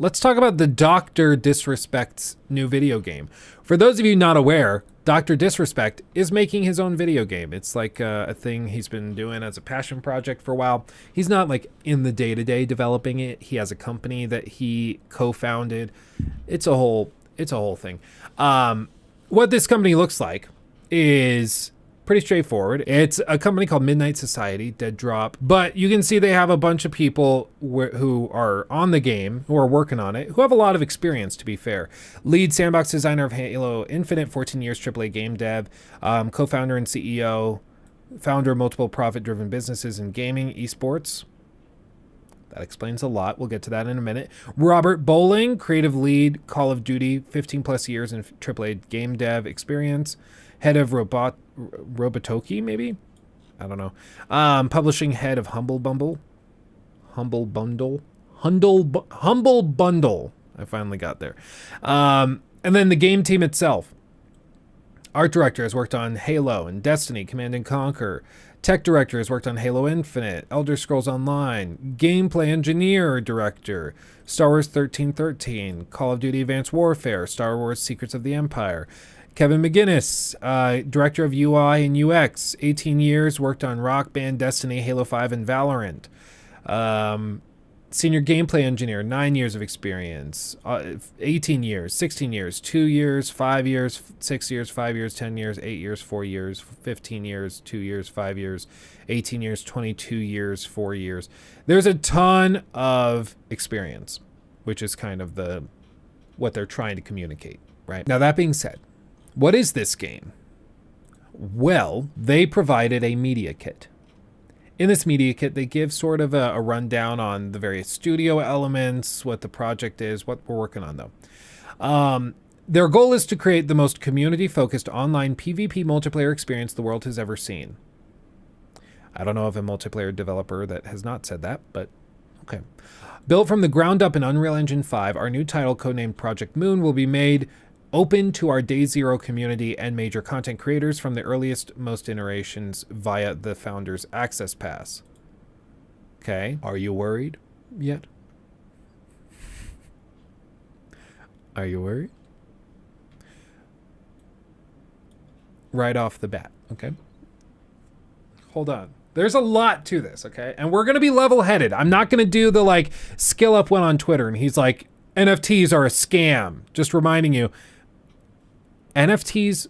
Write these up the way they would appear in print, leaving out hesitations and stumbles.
Let's talk about the Dr. Disrespect's new video game. For those of you not aware, Dr. Disrespect is making his own video game. It's like a thing he's been doing as a passion project for a while. He's not like in the day-to-day developing it. He has a company that he co-founded. It's a whole thing. What this company looks like is pretty straightforward. It's a company called Midnight Society, Dead Drop, but you can see they have a bunch of people who are on the game, who are working on it, who have a lot of experience, to be fair. Lead sandbox designer of Halo Infinite, 14 years AAA game dev, co-founder and CEO, founder of multiple profit-driven businesses in gaming, esports. That explains a lot. We'll get to that in a minute. Robert Bowling, creative lead, Call of Duty, 15 plus years in AAA game dev experience. Head of Robotoki, maybe? I don't know. Publishing head of Humble Bundle. Humble Bundle. I finally got there. And then the game team itself. Art director has worked on Halo and Destiny, Command and Conquer. Tech director has worked on Halo Infinite, Elder Scrolls Online. Gameplay engineer director, Star Wars 1313, Call of Duty Advanced Warfare, Star Wars Secrets of the Empire. Kevin McGinnis, director of UI and UX, 18 years, worked on Rock Band, Destiny, Halo 5, and Valorant. Senior gameplay engineer, 9 years of experience, 18 years, 16 years, 2 years, 5 years, 6 years, 5 years, 10 years, 8 years, 4 years, 15 years, 2 years, 5 years, 18 years, 22 years, 4 years. There's a ton of experience, which is kind of what they're trying to communicate, right? Now, that being said, what is this game? Well, they provided a media kit. In this media kit, they give sort of a rundown on the various studio elements, what the project is, what we're working on, though. Their goal is to create the most community-focused online PvP multiplayer experience the world has ever seen. I don't know of a multiplayer developer that has not said that, but okay. Built from the ground up in Unreal Engine 5, our new title, codenamed Project Moon, will be made open to our Day Zero community and major content creators from the earliest most iterations via the Founders Access Pass. Okay, are you worried yet? Are you worried? Right off the bat, okay? Hold on. There's a lot to this, okay? And we're going to be level-headed. I'm not going to do the, like, Skill Up one on Twitter, and he's like, NFTs are a scam. Just reminding you, NFTs,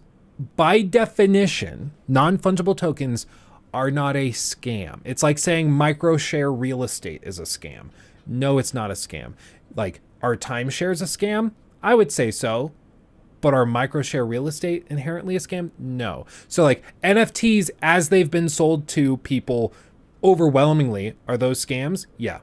by definition, non-fungible tokens are not a scam. It's like saying micro-share real estate is a scam. No, it's not a scam. Like, are timeshares a scam? I would say so. But are micro-share real estate inherently a scam? No. So, like, NFTs, as they've been sold to people overwhelmingly, are those scams? Yeah.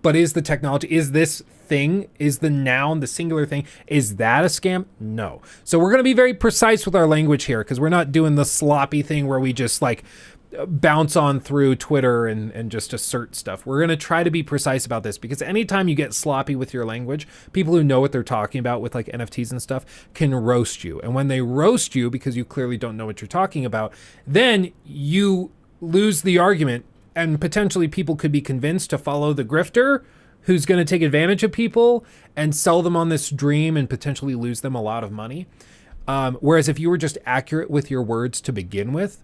But is the technology, is this thing, is the noun, the singular thing, is that a scam? No. So we're going to be very precise with our language here, because we're not doing the sloppy thing where we just like bounce on through Twitter and just assert stuff. We're going to try to be precise about this, because anytime you get sloppy with your language, people who know what they're talking about with like NFTs and stuff can roast you. And when they roast you because you clearly don't know what you're talking about, then you lose the argument. And potentially people could be convinced to follow the grifter who's going to take advantage of people and sell them on this dream and potentially lose them a lot of money. Whereas if you were just accurate with your words to begin with,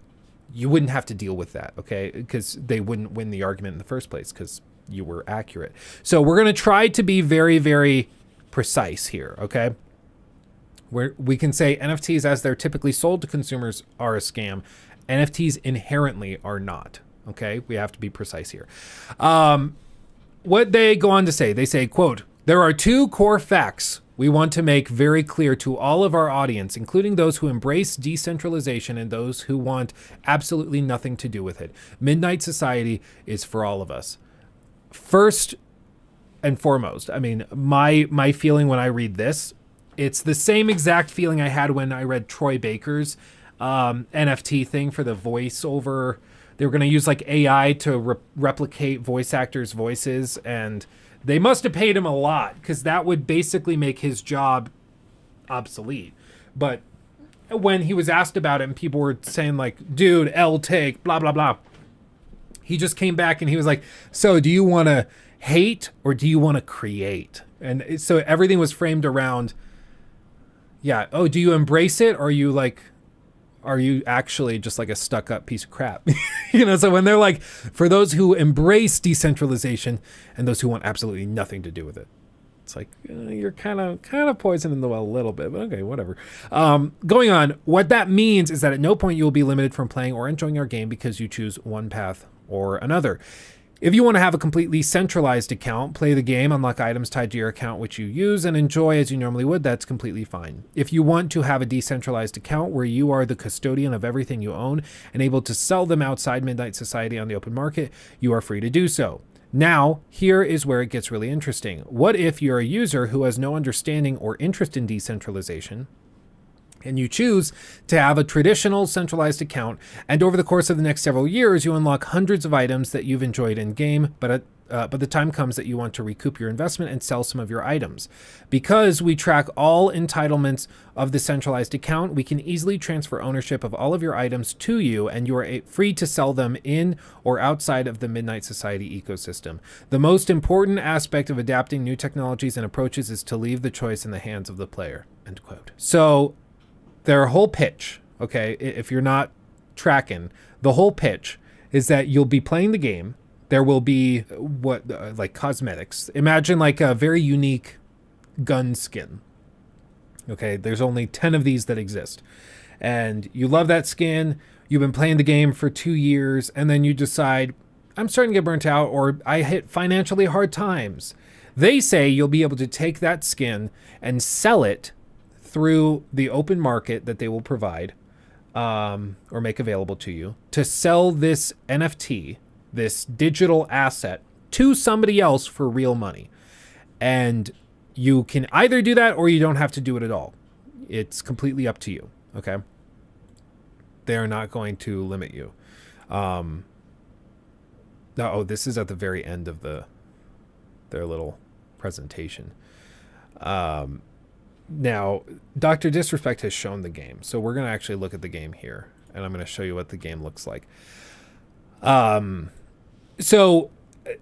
you wouldn't have to deal with that, okay? Because they wouldn't win the argument in the first place because you were accurate. So we're going to try to be very, very precise here, okay? We can say NFTs as they're typically sold to consumers are a scam. NFTs inherently are not. Okay, we have to be precise here. What they go on to say, they say, quote, there are two core facts we want to make very clear to all of our audience, including those who embrace decentralization and those who want absolutely nothing to do with it. Midnight Society is for all of us. First and foremost, I mean, my feeling when I read this, it's the same exact feeling I had when I read Troy Baker's NFT thing for the voiceover. They were going to use like AI to replicate voice actors' voices, and they must have paid him a lot because that would basically make his job obsolete. But when he was asked about it and people were saying like, dude, L take, blah, blah, blah, he just came back and he was like, so do you want to hate or do you want to create? And so everything was framed around, yeah, oh, do you embrace it, or are you actually just like a stuck up piece of crap? So when they're like, for those who embrace decentralization and those who want absolutely nothing to do with it, it's like, you're kind of poisoning the well a little bit, but okay, whatever. Going on, what that means is that at no point you will be limited from playing or enjoying our game because you choose one path or another. If you want to have a completely centralized account, play the game, unlock items tied to your account which you use, and enjoy as you normally would, that's completely fine. If you want to have a decentralized account where you are the custodian of everything you own and able to sell them outside Midnight Society on the open market, you are free to do so. Now, here is where it gets really interesting. What if you're a user who has no understanding or interest in decentralization, and you choose to have a traditional centralized account, and over the course of the next several years, you unlock hundreds of items that you've enjoyed in game, but the time comes that you want to recoup your investment and sell some of your items. Because we track all entitlements of the centralized account, we can easily transfer ownership of all of your items to you, and you are free to sell them in or outside of the Midnight Society ecosystem. The most important aspect of adapting new technologies and approaches is to leave the choice in the hands of the player. End quote. So their whole pitch, okay, if you're not tracking, the whole pitch is that you'll be playing the game. There will be like cosmetics. Imagine like a very unique gun skin. Okay, there's only 10 of these that exist. And you love that skin. You've been playing the game for 2 years, and then you decide, I'm starting to get burnt out, or I hit financially hard times. They say you'll be able to take that skin and sell it through the open market that they will provide or make available to you to sell this NFT, this digital asset, to somebody else for real money. And you can either do that or you don't have to do it at all. It's completely up to you. Okay. They are not going to limit you. This is at the very end of their little presentation. Now, Dr. Disrespect has shown the game, so we're going to actually look at the game here, and I'm going to show you what the game looks like. So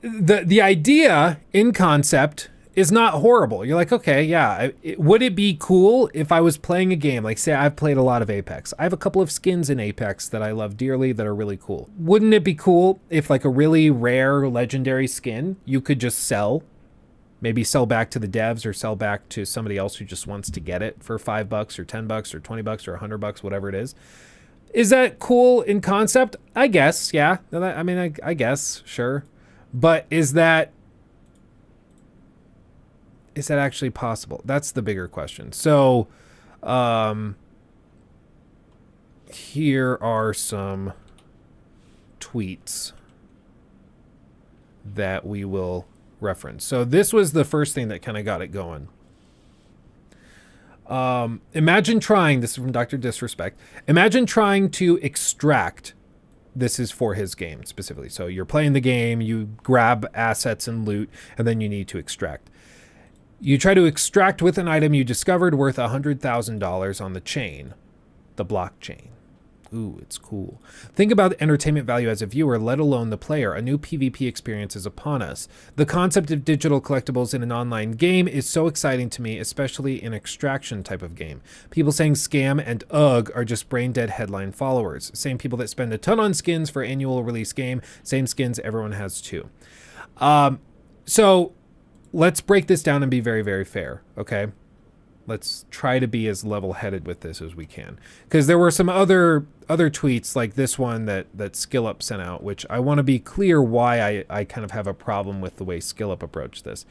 the idea in concept is not horrible. You're like, okay, yeah, would it be cool if I was playing a game? Like, say I've played a lot of Apex. I have a couple of skins in Apex that I love dearly that are really cool. Wouldn't it be cool if like a really rare legendary skin you could just sell? Maybe sell back to the devs or sell back to somebody else who just wants to get it for $5 or $10 or $20 or $100, whatever it is. Is that cool in concept? I guess, yeah. I mean, I guess, sure. But is that actually possible? That's the bigger question. So, here are some tweets that we will reference. So this was the first thing that kind of got it going. Imagine trying, this is from Dr. Disrespect, imagine trying to extract, this is for his game specifically. So you're playing the game, you grab assets and loot, and then you need to extract. You try to extract with an item you discovered worth $100,000 on the chain, the blockchain. Ooh, it's cool. Think about the entertainment value as a viewer, let alone the player. A new PvP experience is upon us. The concept of digital collectibles in an online game is so exciting to me, especially in extraction type of game. People saying scam and ugh are just brain dead headline followers. Same people that spend a ton on skins for annual release game. Same skins everyone has too. So let's break this down and be very, very fair. Okay. Let's try to be as level-headed with this as we can. Because there were some other tweets like this one that SkillUp sent out, which I want to be clear why I kind of have a problem with the way SkillUp approached this.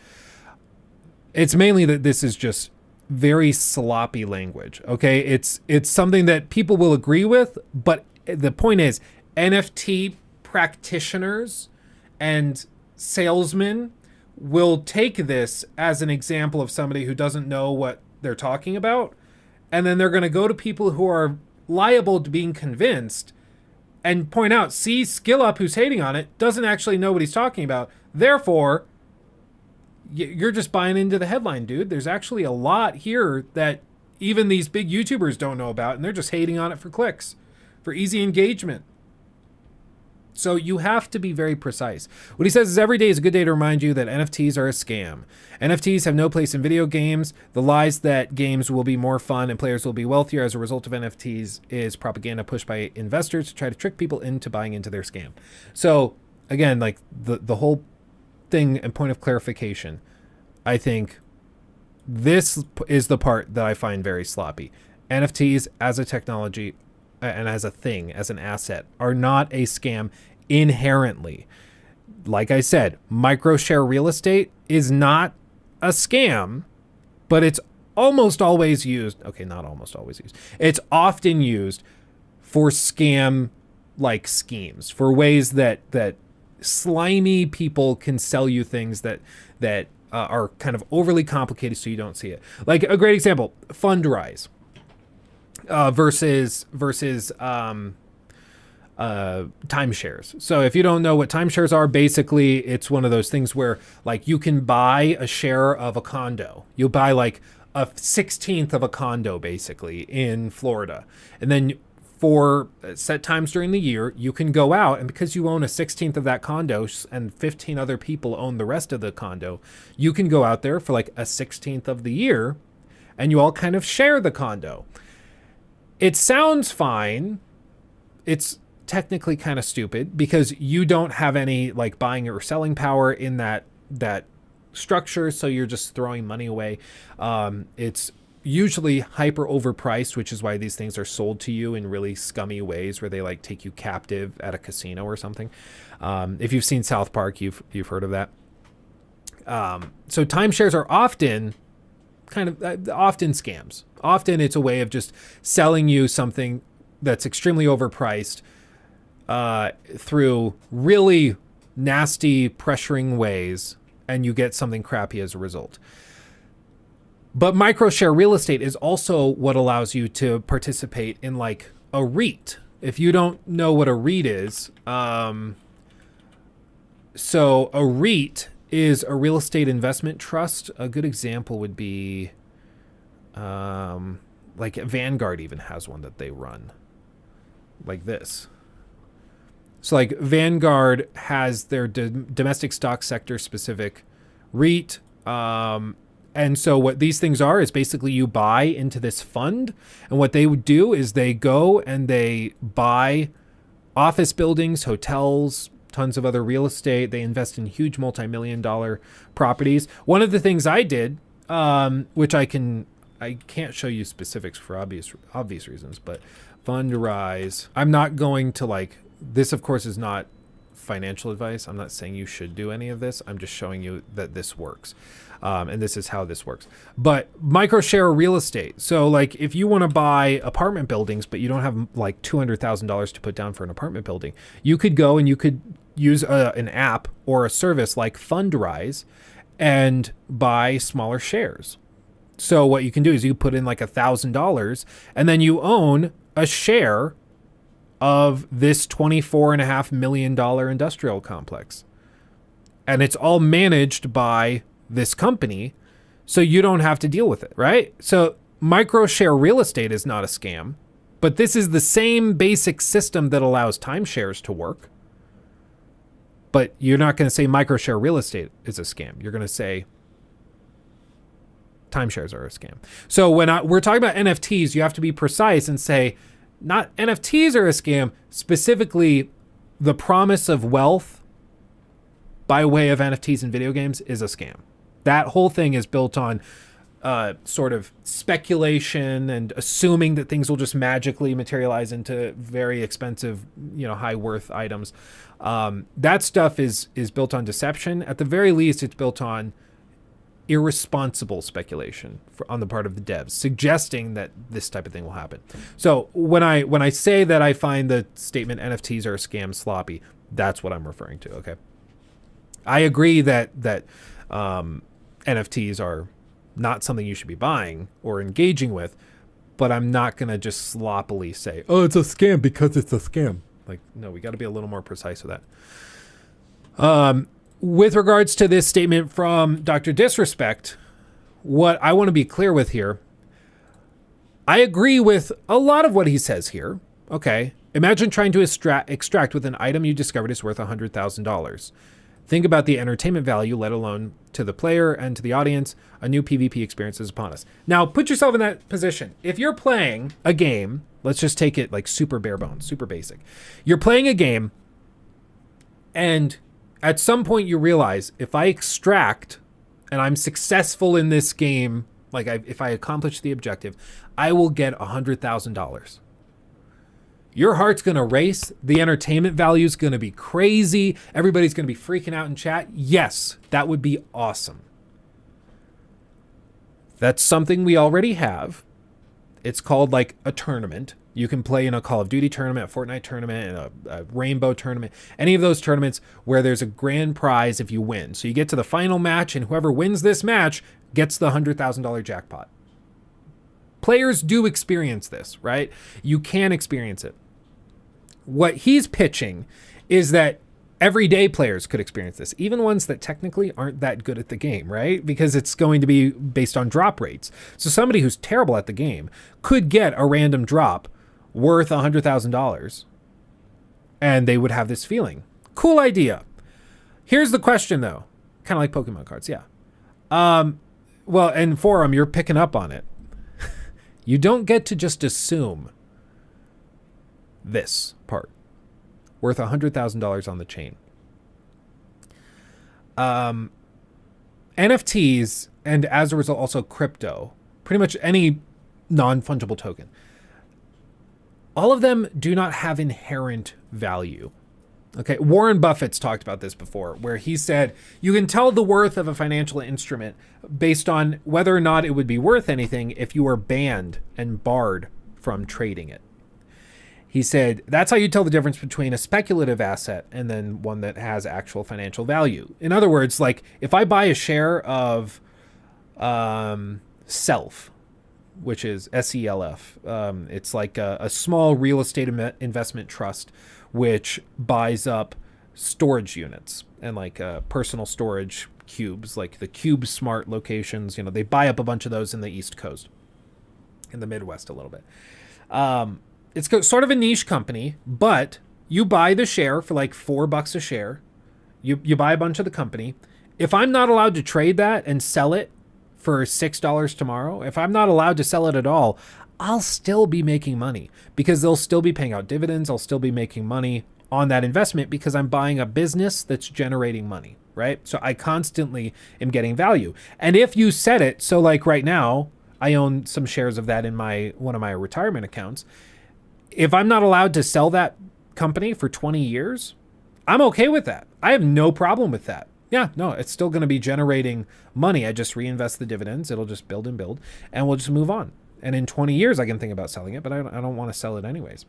It's mainly that this is just very sloppy language, okay? It's something that people will agree with, but the point is NFT practitioners and salesmen will take this as an example of somebody who doesn't know what they're talking about, and then they're going to go to people who are liable to being convinced and point out, see, SkillUp, who's hating on it, doesn't actually know what he's talking about. Therefore, you're just buying into the headline, dude. There's actually a lot here that even these big YouTubers don't know about, and they're just hating on it for clicks, for easy engagement. So you have to be very precise. What he says is every day is a good day to remind you that NFTs are a scam. NFTs have no place in video games. The lies that games will be more fun and players will be wealthier as a result of NFTs is propaganda pushed by investors to try to trick people into buying into their scam. So again, like the whole thing and point of clarification, I think this is the part that I find very sloppy. NFTs as a technology and as a thing, as an asset, are not a scam inherently. Like I said, microshare real estate is not a scam, but it's almost always used. Okay, not almost always used. It's often used for scam like schemes, for ways that slimy people can sell you things that are kind of overly complicated so you don't see it. Like a great example, Fundrise. Versus timeshares. So if you don't know what timeshares are, basically it's one of those things where like you can buy a share of a condo. You buy like a 16th of a condo basically in Florida. And then for set times during the year, you can go out, and because you own a 16th of that condo and 15 other people own the rest of the condo, you can go out there for like a 16th of the year and you all kind of share the condo. It sounds fine. It's technically kind of stupid because you don't have any like buying or selling power in that structure. So you're just throwing money away. It's usually hyper overpriced, which is why these things are sold to you in really scummy ways where they like take you captive at a casino or something. If you've seen South Park, you've heard of that. So timeshares are often often scams. Often it's a way of just selling you something that's extremely overpriced through really nasty pressuring ways, and you get something crappy as a result. But microshare real estate is also what allows you to participate in like a REIT. If you don't know what a REIT is, so a REIT is a real estate investment trust. A good example would be like Vanguard even has one that they run like this. So like Vanguard has their domestic stock sector specific REIT. And so what these things are is basically you buy into this fund, and what they would do is they go and they buy office buildings, hotels, tons of other real estate. They invest in huge multi-million-dollar properties. One of the things I did, which I can't show you specifics for obvious reasons, but Fundrise. I'm not going to like this. Of course, is not financial advice. I'm not saying you should do any of this. I'm just showing you that this works. And this is how this works. But microshare real estate. So like if you want to buy apartment buildings, but you don't have like $200,000 to put down for an apartment building, you could go and you could use an app or a service like Fundrise and buy smaller shares. So what you can do is you put in like $1,000 and then you own a share of this $24.5 million industrial complex. And it's all managed by this company, so you don't have to deal with it, right? So microshare real estate is not a scam, but this is the same basic system that allows timeshares to work. But you're not going to say microshare real estate is a scam. You're going to say timeshares are a scam. So when we're talking about NFTs, you have to be precise and say not NFTs are a scam, specifically the promise of wealth by way of NFTs and video games is a scam. That whole thing is built on sort of speculation and assuming that things will just magically materialize into very expensive, high worth items. That stuff is built on deception. At the very least, it's built on irresponsible speculation on the part of the devs, suggesting that this type of thing will happen. So when I say that I find the statement NFTs are a scam sloppy, that's what I'm referring to. Okay. I agree that NFTs are not something you should be buying or engaging with, but I'm not going to just sloppily say, oh, it's a scam because it's a scam. Like, no, we got to be a little more precise with that. With regards to this statement from Dr. Disrespect, what I want to be clear with here, I agree with a lot of what he says here. Okay. Imagine trying to extract with an item you discovered is worth $100,000. Think about the entertainment value, let alone to the player and to the audience. A new PvP experience is upon us. Now, put yourself in that position. If you're playing a game, let's just take it like super bare bones, super basic. You're playing a game, and at some point you realize, if I extract and I'm successful in this game, like if I accomplish the objective, I will get $100,000. Your heart's going to race. The entertainment value is going to be crazy. Everybody's going to be freaking out in chat. Yes, that would be awesome. That's something we already have. It's called like a tournament. You can play in a Call of Duty tournament, a Fortnite tournament, a Rainbow tournament, any of those tournaments where there's a grand prize if you win. So you get to the final match, and whoever wins this match gets the $100,000 jackpot. Players do experience this, right? You can experience it. What he's pitching is that everyday players could experience this, even ones that technically aren't that good at the game, right? Because it's going to be based on drop rates. So somebody who's terrible at the game could get a random drop worth $100,000, and they would have this feeling. Cool idea. Here's the question, though. Kind of like Pokemon cards, yeah. Well, and Forum, you're picking up on it. You don't get to just assume this part. Worth $100,000 on the chain. NFTs, and as a result also crypto, pretty much any non-fungible token, all of them do not have inherent value. Okay, Warren Buffett's talked about this before, where he said you can tell the worth of a financial instrument based on whether or not it would be worth anything if you were banned and barred from trading it. He said that's how you tell the difference between a speculative asset and then one that has actual financial value. In other words, like if I buy a share of Self, which is SELF, it's like a small real estate investment trust which buys up storage units and like personal storage cubes, like the Cube Smart locations. You know, they buy up a bunch of those in the East Coast, in the Midwest a little bit. It's sort of a niche company, but you buy the share for like $4 a share. You buy a bunch of the company. If I'm not allowed to trade that and sell it for $6 tomorrow, if I'm not allowed to sell it at all, I'll still be making money because they'll still be paying out dividends. I'll still be making money on that investment because I'm buying a business that's generating money, right? So I constantly am getting value. And if you set it, so like right now, I own some shares of that in one of my retirement accounts. If I'm not allowed to sell that company for 20 years, I'm okay with that. I have no problem with that. Yeah, no, it's still going to be generating money. I just reinvest the dividends. It'll just build and build, and we'll just move on. And in 20 years, I can think about selling it, but I don't want to sell it anyways.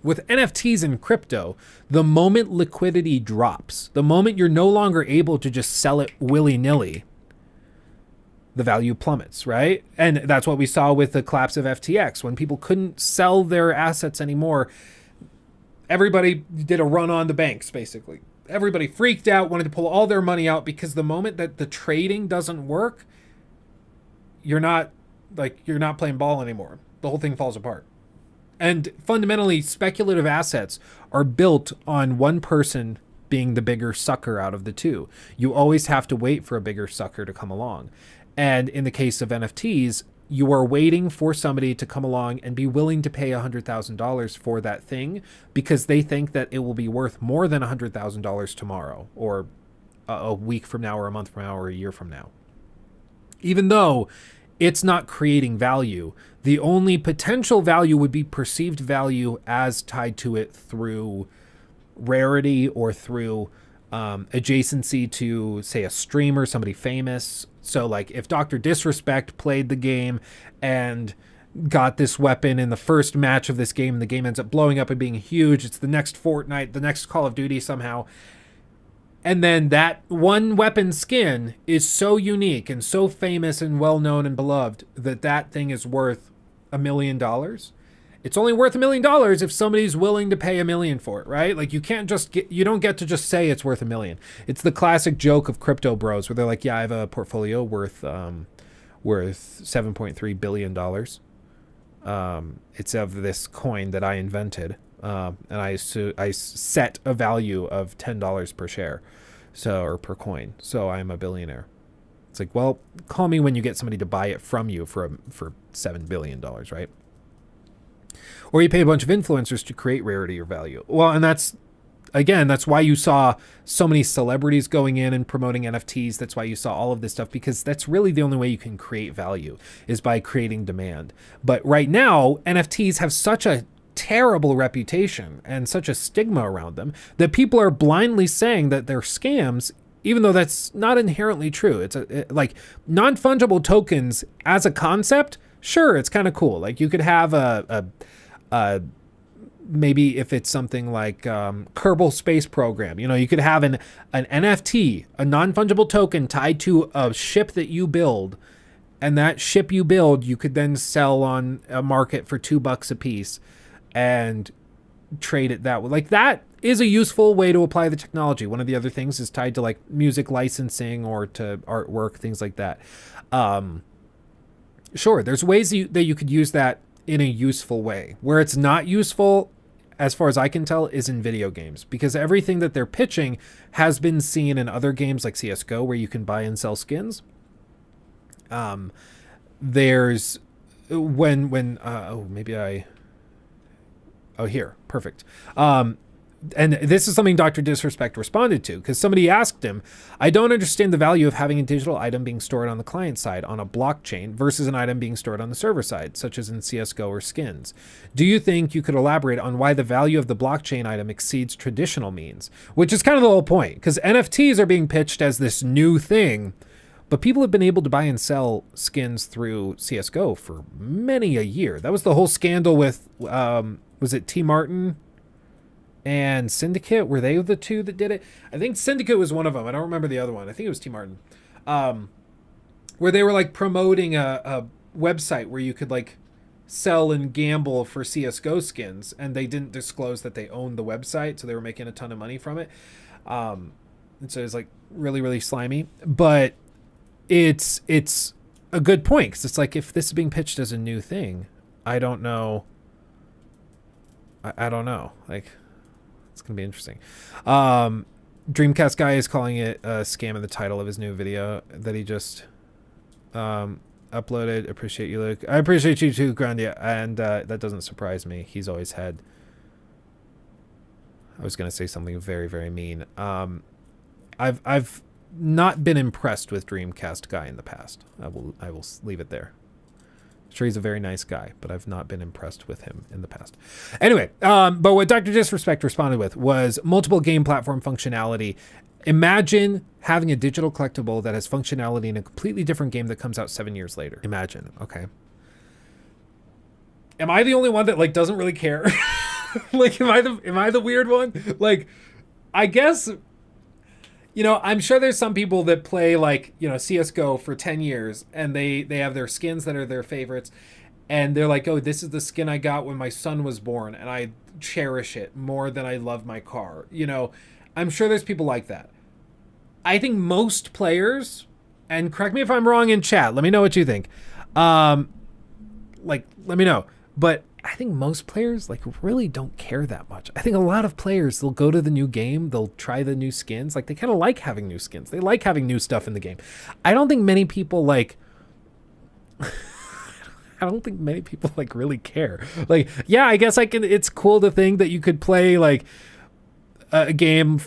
With NFTs and crypto, the moment liquidity drops, the moment you're no longer able to just sell it willy-nilly, the value plummets, right? And that's what we saw with the collapse of FTX. When people couldn't sell their assets anymore, everybody did a run on the banks, basically. Everybody freaked out, wanted to pull all their money out because the moment that the trading doesn't work, you're not playing ball anymore. The whole thing falls apart. And fundamentally, speculative assets are built on one person being the bigger sucker out of the two. You always have to wait for a bigger sucker to come along. And in the case of NFTs, you are waiting for somebody to come along and be willing to pay $100,000 for that thing because they think that it will be worth more than $100,000 tomorrow or a week from now or a month from now or a year from now. Even though it's not creating value, the only potential value would be perceived value as tied to it through rarity or through adjacency to, say, a streamer, somebody famous. So like if Dr. Disrespect played the game and got this weapon in the first match of this game, and the game ends up blowing up and being huge, it's the next Fortnite, the next Call of Duty somehow. And then that one weapon skin is so unique and so famous and well-known and beloved that that thing is worth $1 million. It's only worth $1 million if somebody's willing to pay $1 million for it, right? Like you don't get to just say it's worth $1 million. It's the classic joke of crypto bros where they're like, yeah, I have a portfolio worth $7.3 billion. It's of this coin that I invented. and I set a value of $10 per share, or per coin. So I'm a billionaire. It's like, well, call me when you get somebody to buy it from you for $7 billion, right? Or you pay a bunch of influencers to create rarity or value. Well, and that's why you saw so many celebrities going in and promoting NFTs. That's why you saw all of this stuff, because that's really the only way you can create value, is by creating demand. But right now, NFTs have such a terrible reputation and such a stigma around them that people are blindly saying that they're scams, even though that's not inherently true. It's like non-fungible tokens as a concept. Sure, it's kind of cool. Like you could have a maybe if it's something like Kerbal Space Program, you could have an NFT, a non-fungible token tied to a ship that you build, and that ship you build, you could then sell on a market for $2 a piece and trade it that way. Like that is a useful way to apply the technology. One of the other things is tied to like music licensing or to artwork, things like that. Sure, there's ways that you could use that in a useful way. Where it's not useful, as far as I can tell, is in video games, because everything that they're pitching has been seen in other games like CSGO, where you can buy and sell skins. There's here, perfect. And this is something Dr. Disrespect responded to, because somebody asked him, I don't understand the value of having a digital item being stored on the client side on a blockchain versus an item being stored on the server side, such as in CSGO or skins. Do you think you could elaborate on why the value of the blockchain item exceeds traditional means? Which is kind of the whole point, because NFTs are being pitched as this new thing, but people have been able to buy and sell skins through CSGO for many a year. That was the whole scandal with, was it T. Martin and Syndicate? Were they the two that did it? I think Syndicate was one of them. I don't remember the other one. I think it was T. Martin. Where they were like promoting a website where you could like sell and gamble for CSGO skins, and they didn't disclose that they owned the website, so they were making a ton of money from it. And so it's like really, really slimy. But it's a good point, because it's like, if this is being pitched as a new thing, I don't know. I don't know. Like, it's going to be interesting. Dreamcast Guy is calling it a scam in the title of his new video that he just uploaded. Appreciate you, Luke. I appreciate you too, Grandia. And that doesn't surprise me. He's always had... I was going to say something very, very mean. I've not been impressed with Dreamcast Guy in the past. I will leave it there. Sure, he's a very nice guy, but I've not been impressed with him in the past. Anyway, but what Dr. Disrespect responded with was multiple game platform functionality. Imagine having a digital collectible that has functionality in a completely different game that comes out 7 years later. Imagine, okay. Am I the only one that like doesn't really care? Like, am I the weird one? Like, I guess, I'm sure there's some people that play like, CSGO for 10 years and they have their skins that are their favorites, and they're like, oh, this is the skin I got when my son was born and I cherish it more than I love my car. I'm sure there's people like that. I think most players, and correct me if I'm wrong in chat, let me know what you think. Let me know. But I think most players like really don't care that much. I think a lot of players, they'll go to the new game, they'll try the new skins. Like, they kind of like having new skins. They like having new stuff in the game. I don't think many people like really care. Like, yeah, I guess it's cool to think that you could play like a game,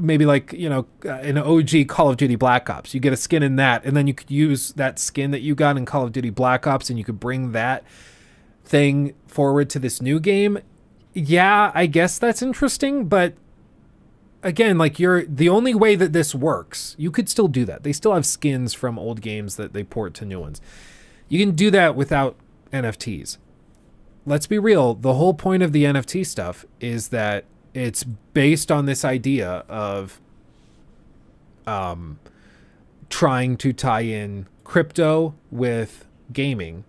maybe like, an OG Call of Duty Black Ops. You get a skin in that, and then you could use that skin that you got in Call of Duty Black Ops, and you could bring that thing forward to this new game. Yeah, I guess that's interesting, but again, like, the only way that this works, you could still do that. They still have skins from old games that they port to new ones. You can do that without NFTs. Let's be real, the whole point of the NFT stuff is that it's based on this idea of trying to tie in crypto with gaming,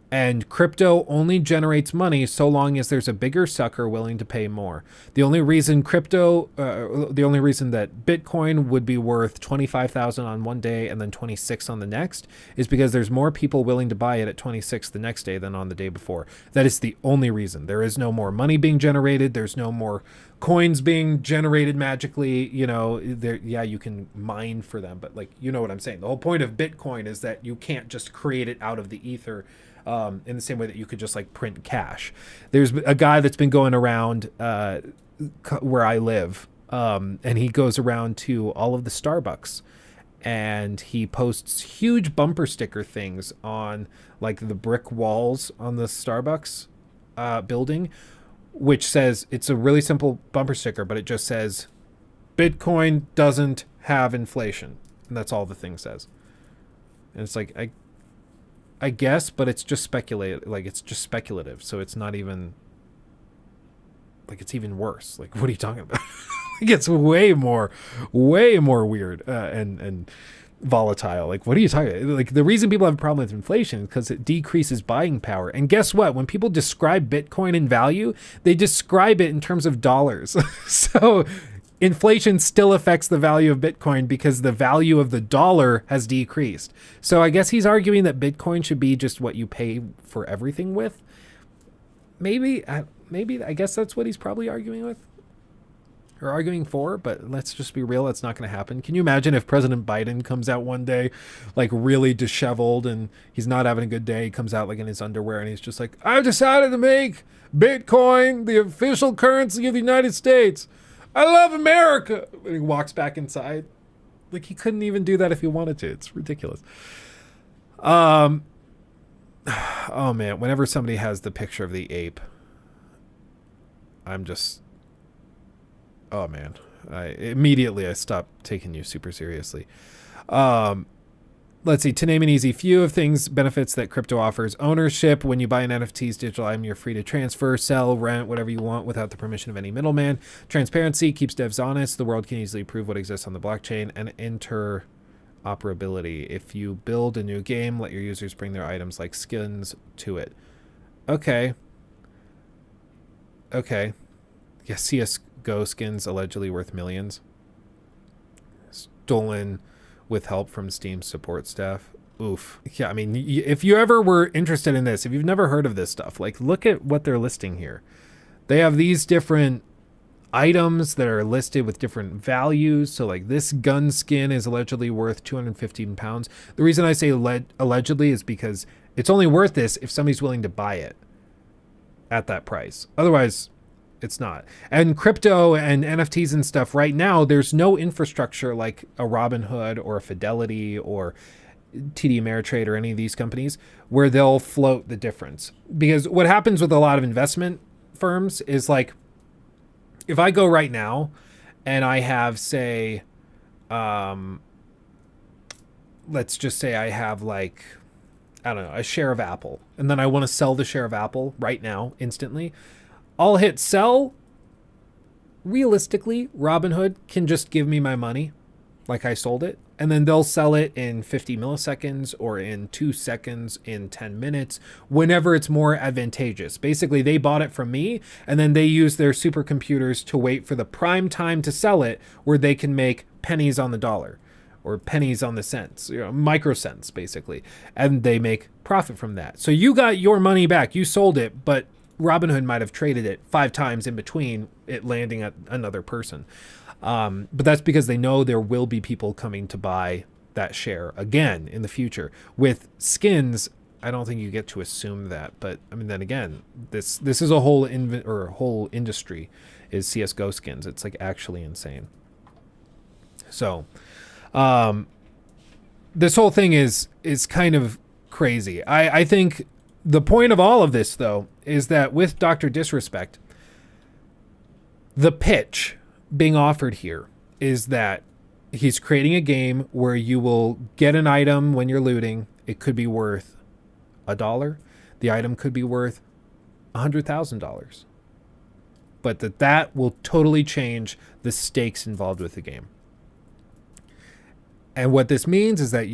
And crypto only generates money so long as there's a bigger sucker willing to pay more. The only reason that Bitcoin would be worth 25,000 on one day and then 26 on the next is because there's more people willing to buy it at 26 the next day than on the day before. That is the only reason. There is no more money being generated. There's no more coins being generated magically. You can mine for them, but you know what I'm saying. The whole point of Bitcoin is that you can't just create it out of the ether. In the same way that you could just print cash. There's a guy that's been going around where I live, and he goes around to all of the Starbucks, and he posts huge bumper sticker things on the brick walls on the Starbucks building, which says, it's a really simple bumper sticker, but it just says, Bitcoin doesn't have inflation. And that's all the thing says. And it's I guess, but it's just speculative. So it's not even it's even worse. What are you talking about? It's way more weird and volatile. What are you talking about? The reason people have a problem with inflation is because it decreases buying power. And guess what? When people describe Bitcoin in value, they describe it in terms of dollars. So inflation still affects the value of Bitcoin because the value of the dollar has decreased. So I guess he's arguing that Bitcoin should be just what you pay for everything with. Maybe, I guess that's what he's probably arguing with or arguing for, but let's just be real. That's not going to happen. Can you imagine if President Biden comes out one day, really disheveled and he's not having a good day. He comes out in his underwear and he's just I've decided to make Bitcoin the official currency of the United States. I love America. And he walks back inside. He couldn't even do that if he wanted to. It's ridiculous. Oh man, whenever somebody has the picture of the ape, I'm just, oh man, I stop taking you super seriously. Let's see, to name an easy few of things, benefits that crypto offers: ownership. When you buy an NFT's digital item, you're free to transfer, sell, rent, whatever you want without the permission of any middleman. Transparency keeps devs honest. The world can easily prove what exists on the blockchain. And interoperability. If you build a new game, let your users bring their items like skins to it. Okay. Yeah, CSGO skins allegedly worth millions. Stolen with help from Steam support staff. Oof. Yeah, I mean, if you ever were interested in this, if you've never heard of this stuff, look at what they're listing here. They have these different items that are listed with different values. So this gun skin is allegedly worth 215 pounds. The reason I say allegedly is because it's only worth this if somebody's willing to buy it at that price. Otherwise, it's not. And crypto and NFTs and stuff right now, there's no infrastructure like a Robinhood or a Fidelity or TD Ameritrade or any of these companies where they'll float the difference. Because what happens with a lot of investment firms is if I go right now and I have, say, let's just say I have I don't know, a share of Apple, and then I want to sell the share of Apple right now, instantly, I'll hit sell. Realistically, Robinhood can just give me my money I sold it, and then they'll sell it in 50 milliseconds or in 2 seconds, in 10 minutes, whenever it's more advantageous. Basically, they bought it from me, and then they use their supercomputers to wait for the prime time to sell it, where they can make pennies on the dollar or pennies on the cents, microcents, basically, and they make profit from that. So you got your money back. You sold it, but Robinhood might have traded it 5 times in between it landing at another person. But that's because they know there will be people coming to buy that share again in the future. With skins, I don't think you get to assume that. But I mean, then again, this is a whole whole industry is CSGO skins. It's actually insane. So this whole thing is kind of crazy. I think the point of all of this, though, is that with Dr. Disrespect, the pitch being offered here is that he's creating a game where you will get an item when you're looting. It could be worth $1. The item could be worth $100,000. But that will totally change the stakes involved with the game. And what this means is that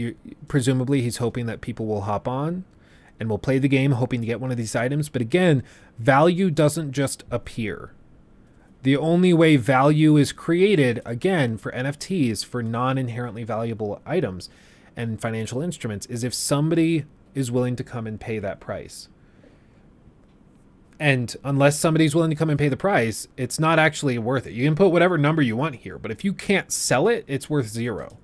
presumably he's hoping that people will hop on and will play the game hoping to get one of these items. But again, value doesn't just appear. The only way value is created, again, for NFTs, for non-inherently valuable items and financial instruments, is if somebody is willing to come and pay that price. And unless somebody's willing to come and pay the price, it's not actually worth it. You can put whatever number you want here, but if you can't sell it, it's worth zero.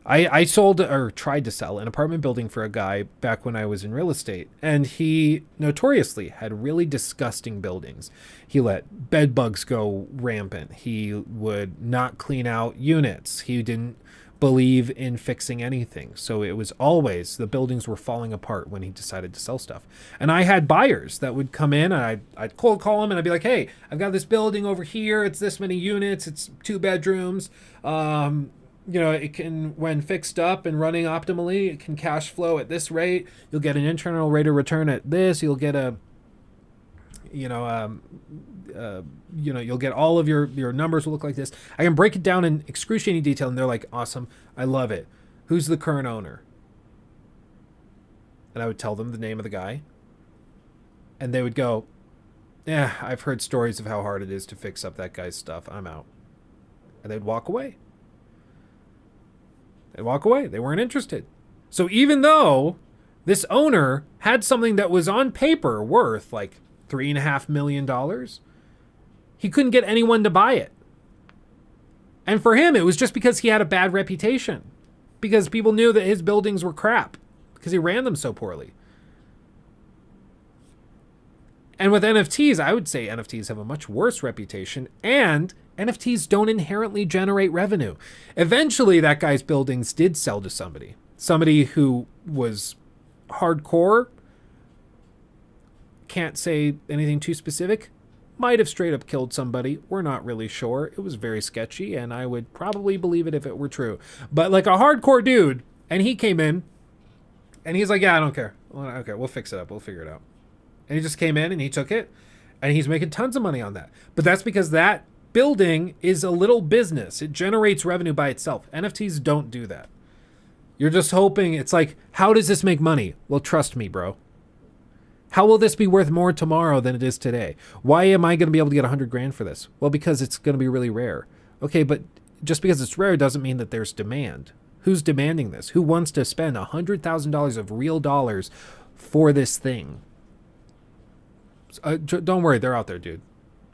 I sold, or tried to sell, an apartment building for a guy back when I was in real estate, and he notoriously had really disgusting buildings. He let bed bugs go rampant. He would not clean out units. He didn't believe in fixing anything. So it was always, the buildings were falling apart when he decided to sell stuff. And I had buyers that would come in, and I'd cold call them, and I'd be like, hey, I've got this building over here. It's this many units. It's 2 bedrooms. You know, it can, when fixed up and running optimally, it can cash flow at this rate. You'll get an internal rate of return at this. You'll get a, you'll get all of your numbers will look like this. I can break it down in excruciating detail, and they're like, awesome, I love it. Who's the current owner? And I would tell them the name of the guy, and they would go, yeah, I've heard stories of how hard it is to fix up that guy's stuff. I'm out. And they'd walk away. They walk away. They weren't interested. So even though this owner had something that was on paper worth like $3.5 million, he couldn't get anyone to buy it. And for him, it was just because he had a bad reputation, because people knew that his buildings were crap because he ran them so poorly. And with NFTs, I would say NFTs have a much worse reputation, and NFTs don't inherently generate revenue. Eventually, that guy's buildings did sell to somebody who was hardcore, can't say anything too specific, might have straight up killed somebody. We're not really sure. It was very sketchy, and I would probably believe it if it were true. But like a hardcore dude, and he came in, and he's like, yeah, I don't care. Okay, we'll fix it up. We'll figure it out. And he just came in and he took it, and he's making tons of money on that. But that's because that building is a little business. It generates revenue by itself. NFTs don't do that. You're just hoping. It's like, how does this make money? Well, trust me, bro. How will this be worth more tomorrow than it is today? Why am I going to be able to get 100 grand for this? Well, because it's going to be really rare. Okay, but just because it's rare doesn't mean that there's demand. Who's demanding this? Who wants to spend $100,000 of real dollars for this thing? Don't worry, they're out there, dude.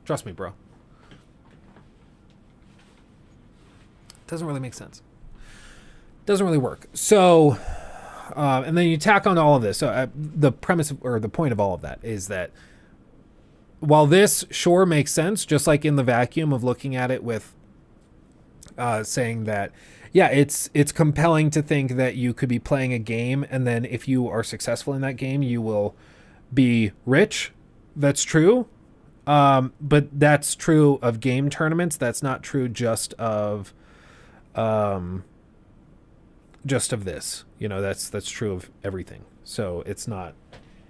Trust me, bro. Doesn't really make sense. Doesn't really work. So, and then you tack on all of this. So the premise or the point of all of that is that while this sure makes sense, just like in the vacuum of looking at it with saying that, yeah, it's compelling to think that you could be playing a game, and then if you are successful in that game, you will be rich. That's true. But that's true of game tournaments. That's not true just of this. You know, that's true of everything. So it's not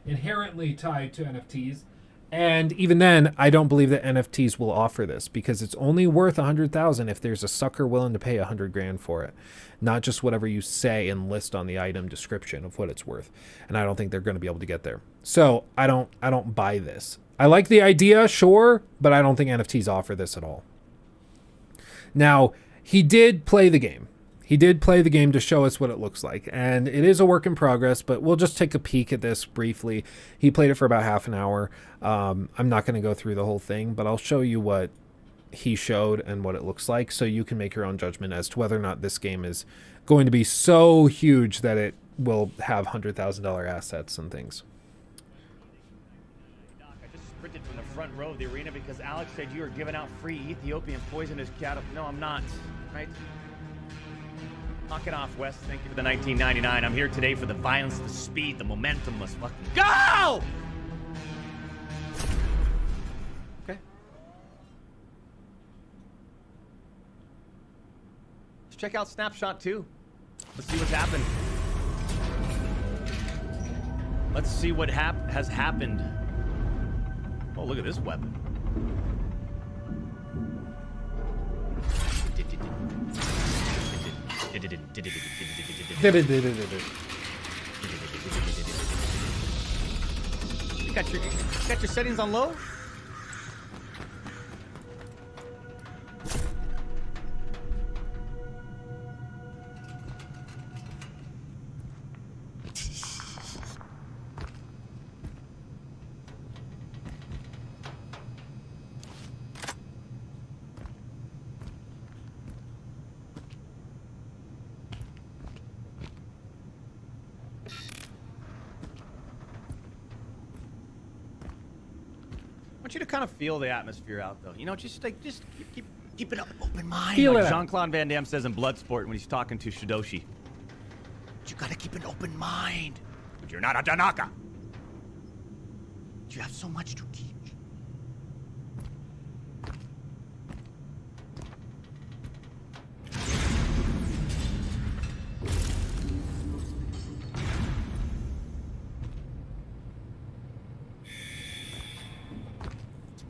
inherently tied to NFTs. And even then, I don't believe that NFTs will offer this, because it's only worth 100,000 if there's a sucker willing to pay 100 grand for it, not just whatever you say and list on the item description of what it's worth. And I don't think they're going to be able to get there. So I don't buy this. I like the idea, sure, but I don't think NFTs offer this at all. Now, he did play the game. He did play the game to show us what it looks like, and it is a work in progress, but we'll just take a peek at this briefly. He played it for about half an hour. I'm not going to go through the whole thing, but I'll show you what he showed and what it looks like, so you can make your own judgment as to whether or not this game is going to be so huge that it will have $100,000 assets and things. I just sprinted from the front row of the arena because Alex said you were giving out free Ethiopian poisonous cattle. No, I'm not, right? Knock it off, Wes. Thank you for the 1999. I'm here today for the violence, the speed, the momentum. Let's fucking go! Okay. Let's check out Snapshot 2. Let's see what's happened. Let's see what has happened. Oh, look at this weapon. Got your settings on low? I want you to kind of feel the atmosphere out, though. You know, just keep an open mind. Feel like it. Jean-Claude Van Damme says in Bloodsport when he's talking to Shidoshi. You gotta keep an open mind. But you're not a Tanaka. You have so much to teach.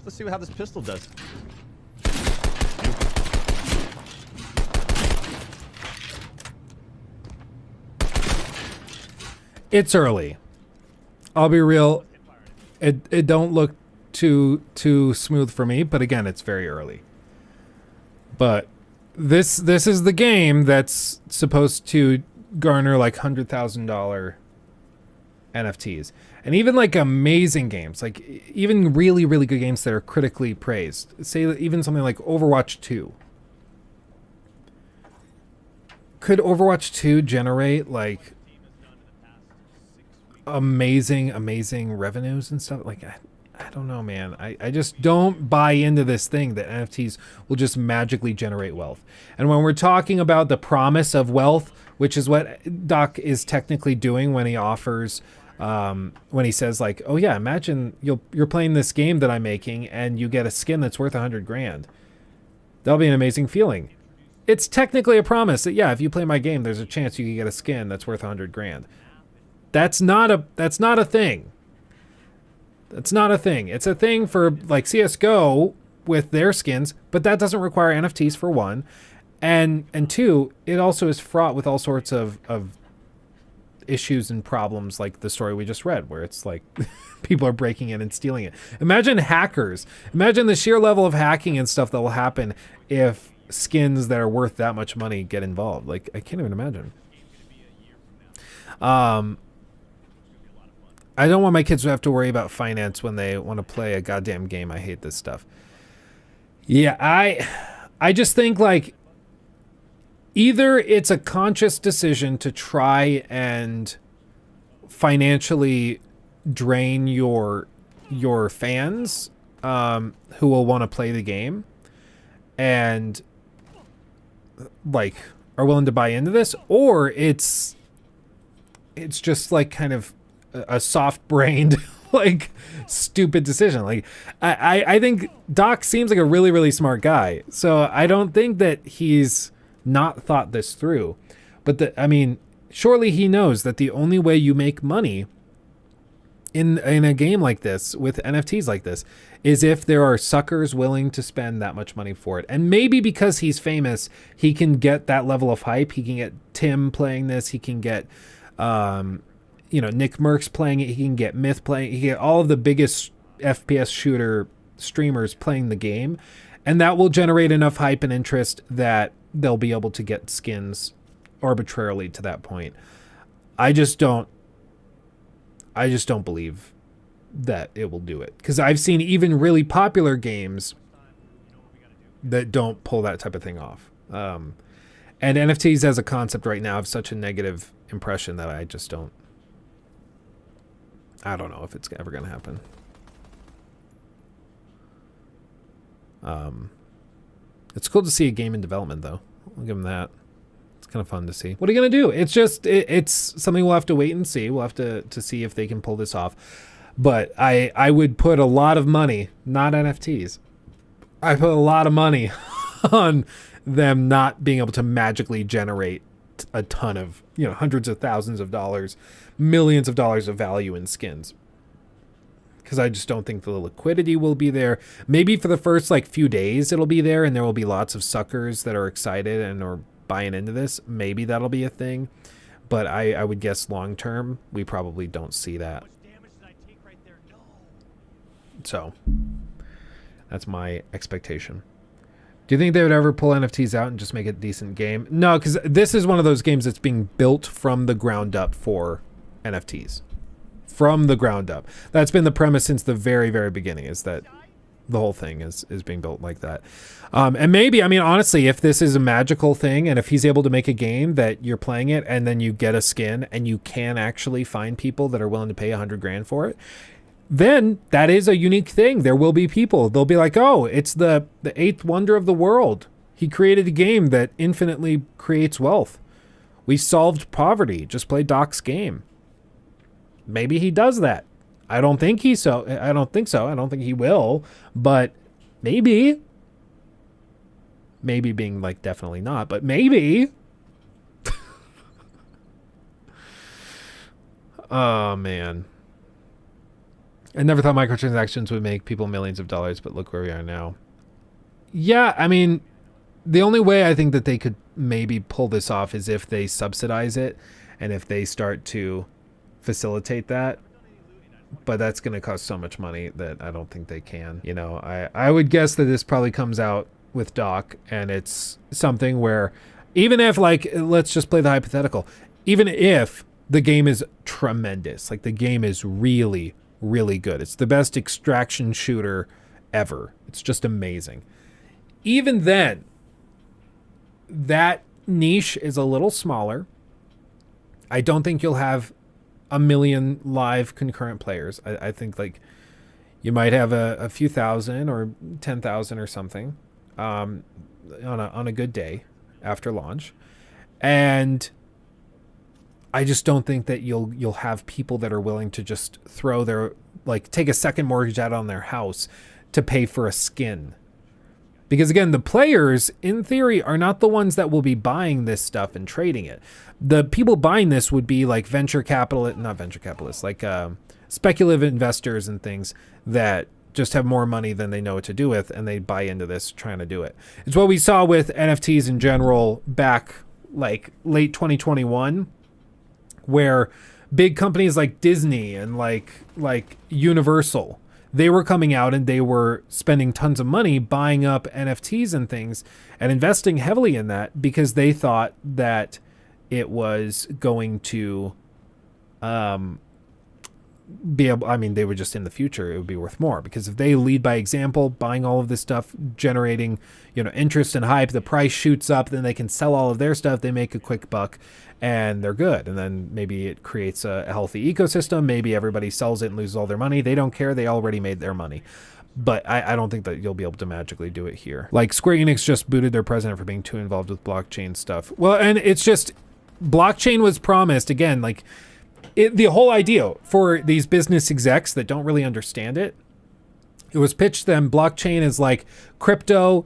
Let's see how this pistol does. It's early. I'll be real. It don't look too smooth for me, but again, it's very early. But this is the game that's supposed to garner like $100,000 NFTs. And even like amazing games, like even really, really good games that are critically praised. Say even something like Overwatch 2. Could Overwatch 2 generate like amazing revenues and stuff? Like, I don't know, man. I just don't buy into this thing that NFTs will just magically generate wealth. And when we're talking about the promise of wealth, which is what Doc is technically doing when he offers... when he says like, oh yeah, imagine you're playing this game that I'm making and you get a skin that's worth $100,000. That'll be an amazing feeling. It's technically a promise that, yeah, if you play my game, there's a chance you can get a skin that's worth $100,000. That's not a thing. That's not a thing. It's a thing for like CSGO with their skins, but that doesn't require NFTs for one. And two, it also is fraught with all sorts of issues and problems like the story we just read, where it's like people are breaking in and stealing it. Imagine hackers. Imagine the sheer level of hacking and stuff that will happen if skins that are worth that much money get involved. Like, I can't even imagine. I don't want my kids to have to worry about finance when they want to play a goddamn game. I hate this stuff. Yeah, I just think like either it's a conscious decision to try and financially drain your fans who will want to play the game and like are willing to buy into this, or it's just like kind of a soft-brained like stupid decision. Like I think Doc seems like a really, really smart guy, so I don't think that he's not thought this through. But I mean, surely he knows that the only way you make money in a game like this with NFTs like this is if there are suckers willing to spend that much money for it. And maybe because he's famous, he can get that level of hype. He can get Tim playing this. He can get Nick Merckx playing it. He can get Myth playing it. He can get all of the biggest FPS shooter streamers playing the game, and that will generate enough hype and interest that they'll be able to get skins arbitrarily to that point. I just don't believe that it will do it, because I've seen even really popular games that don't pull that type of thing off. And NFTs as a concept right now have such a negative impression that I don't know if it's ever going to happen. It's cool to see a game in development, though. I'll give them that. It's kind of fun to see. What are you going to do? It's just, it's something we'll have to wait and see. We'll have to see if they can pull this off. But I would put a lot of money, not NFTs. I put a lot of money on them not being able to magically generate a ton of, hundreds of thousands of dollars, millions of dollars of value in skins. Because I just don't think the liquidity will be there. Maybe for the first few days it'll be there, and there will be lots of suckers that are excited and are buying into this. Maybe that'll be a thing. But I would guess long term, we probably don't see that. So that's my expectation. Do you think they would ever pull NFTs out and just make a decent game? No, because this is one of those games that's being built from the ground up for NFTs. From the ground up. That's been the premise since the very, very beginning, is that the whole thing is being built like that. And maybe, I mean, honestly, if this is a magical thing, and if he's able to make a game that you're playing it and then you get a skin and you can actually find people that are willing to pay $100,000 for it, then that is a unique thing. There will be people. They'll be like, oh, it's the eighth wonder of the world. He created a game that infinitely creates wealth. We solved poverty. Just play Doc's game. Maybe he does that. I don't think so. I don't think he will, but maybe. Maybe being like definitely not, but maybe. Oh, man. I never thought microtransactions would make people millions of dollars, but look where we are now. Yeah, I mean, the only way I think that they could maybe pull this off is if they subsidize it and if they start to facilitate that. But that's going to cost so much money that I don't think they can. You know, I would guess that this probably comes out with Doc, and it's something where even if, like, let's just play the hypothetical, even if the game is tremendous, like the game is really, really good. It's the best extraction shooter ever. It's just amazing. Even then, that niche is a little smaller. I don't think you'll have 1 million live concurrent players. I think like you might have a few thousand or 10,000 or something on a good day after launch. And I just don't think that you'll have people that are willing to just throw their, like, take a second mortgage out on their house to pay for a skin. Because again, the players in theory are not the ones that will be buying this stuff and trading it. The people buying this would be like not venture capitalists, like speculative investors and things that just have more money than they know what to do with, and they buy into this trying to do it. It's what we saw with NFTs in general back like late 2021, where big companies like Disney and like Universal, they were coming out and they were spending tons of money buying up NFTs and things and investing heavily in that because they thought that it was going to be able, I mean, they were just in the future, it would be worth more, because if they lead by example, buying all of this stuff, generating, you know, interest and hype, the price shoots up, then they can sell all of their stuff, they make a quick buck, and they're good. And then maybe it creates a healthy ecosystem. Maybe everybody sells it and loses all their money. They don't care. They already made their money. But I don't think that you'll be able to magically do it here. Like Square Enix just booted their president for being too involved with blockchain stuff. Well, and it's just, blockchain was promised, again, like the whole idea for these business execs that don't really understand it, it was pitched them blockchain is like crypto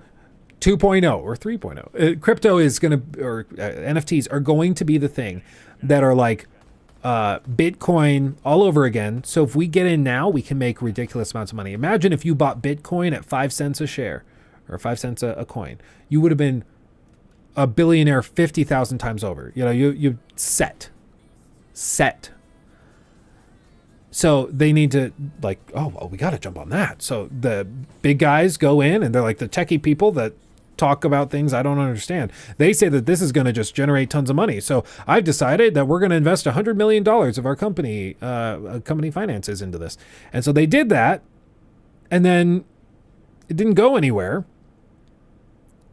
2.0 or 3.0. Crypto is going to, or NFTs are going to be the thing that are like Bitcoin all over again. So if we get in now, we can make ridiculous amounts of money. Imagine if you bought Bitcoin at 5 cents a share or 5 cents a coin. You would have been a billionaire 50,000 times over. You know, you set. So they need to like, oh, well, we got to jump on that. So the big guys go in and they're like the techie people that talk about things I don't understand. They say that this is going to just generate tons of money. So I've decided that we're going to invest $100 million of our company finances into this. And so they did that. And then it didn't go anywhere.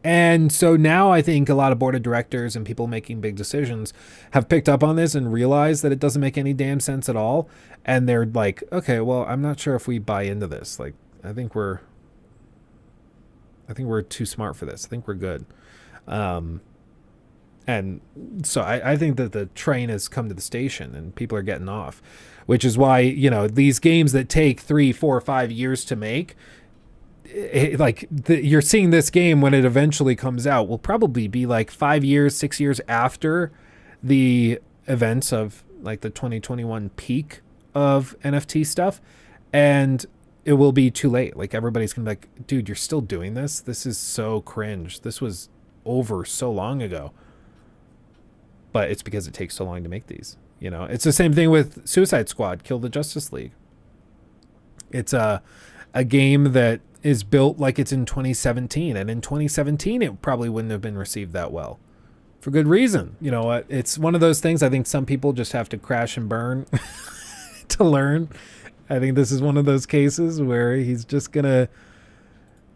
And so now I think a lot of board of directors and people making big decisions have picked up on this and realized that it doesn't make any damn sense at all. And they're like, okay, well, I'm not sure if we buy into this. Like, I think we're too smart for this. I think we're good. And so I think that the train has come to the station and people are getting off, which is why, you know, these games that take 3, 4, 5 years to make, you're seeing this game when it eventually comes out will probably be like 5 years, 6 years after the events of like the 2021 peak of NFT stuff. And it will be too late. Like everybody's gonna be like, dude, you're still doing this? This is so cringe. This was over so long ago. But it's because it takes so long to make these. You know, it's the same thing with Suicide Squad, Kill the Justice League. It's a game that is built like it's in 2017, and in 2017 it probably wouldn't have been received that well, for good reason. You know, it's one of those things. I think some people just have to crash and burn to learn. I think this is one of those cases where he's just gonna,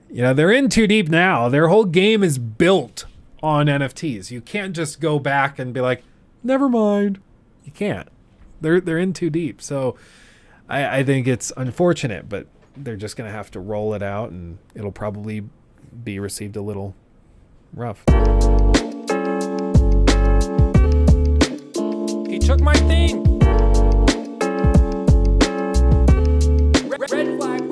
you know, they're in too deep now. Their whole game is built on NFTs. You can't just go back and be like, never mind. You can't. They're in too deep. So I think it's unfortunate, but they're just gonna have to roll it out, and it'll probably be received a little rough. He took my thing. Red flag.